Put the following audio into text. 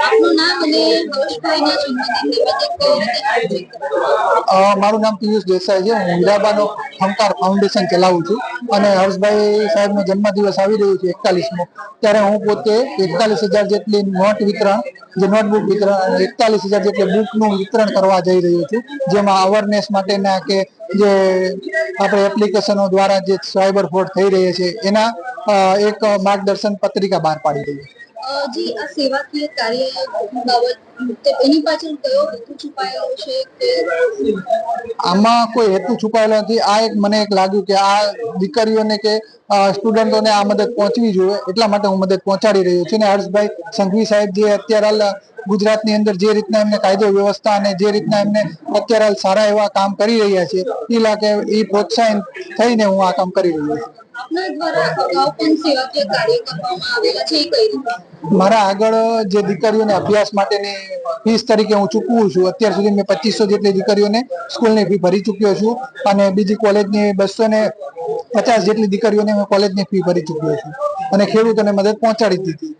આપનું નામ અને હર્ષભાઈના જન્મદિન નિમિત્તે કઈ રીતે મારું નામ પિયુષ દેસાઈ છે. હું હીરાબાનો હંકાર ફાઉન્ડેશન ચલાવું છું અને હર્ષભાઈ સાહેબનો જન્મદિવસ આવી રહ્યો છે 41મો. ત્યારે હું પોતે 41,000 જેટલી નોટ વિતરણ, જે નોટબુક વિતરણ, 41,000 જેટલી બુકનું વિતરણ કરવા જઈ રહ્યો છું. જેમાં અવેરનેસ માટેના કે જે આપણે એપ્લિકેશનો દ્વારા જે સાયબર ફ્રોડ થઈ રહ્યા છે એના એક માર્ગદર્શન પત્રિકા બહાર પાડી રહી છે. જી આ સેવાકીય કાર્ય બાબત એની પાછળ કયો હેતુ છુપાયેલો છે કે આમાં કોઈ હેતુ છુપાયેલો નથી. આ એક મને એક લાગ્યું કે આ દીકરીઓને કે સ્ટુડન્ટોને આ મદદ પહોંચવી જોઈએ, એટલા માટે હું મદદ પહોંચાડી રહ્યો છું. અને હર્ષભાઈ સંઘવી સાહેબ જે અત્યારે હાલ ગુજરાતની અંદર જે રીતના એમને કાયદો વ્યવસ્થા અને જે રીતના એમને અત્યારે હાલ સારા એવા કામ કરી રહ્યા છે એ લાગે એ પ્રોત્સાહન થઈને હું આ કામ કરી રહ્યો છું. આપના દ્વારા અગાઉ પણ સેવાકીય કાર્ય કરવામાં આવેલા છે, એ કઈ રીતે? મારા આગળ જે દીકરીઓને અભ્યાસ માટેની ફીસ તરીકે હું ચૂકવું છું. અત્યાર સુધી મેં 2500 જેટલી દીકરીઓને સ્કૂલની ફી ભરી ચૂક્યો છું અને બીજી કોલેજની 250 જેટલી દીકરીઓને મેં કોલેજની ફી ભરી ચૂક્યો છું અને ખેડૂતોને મદદ પહોંચાડી દીધી.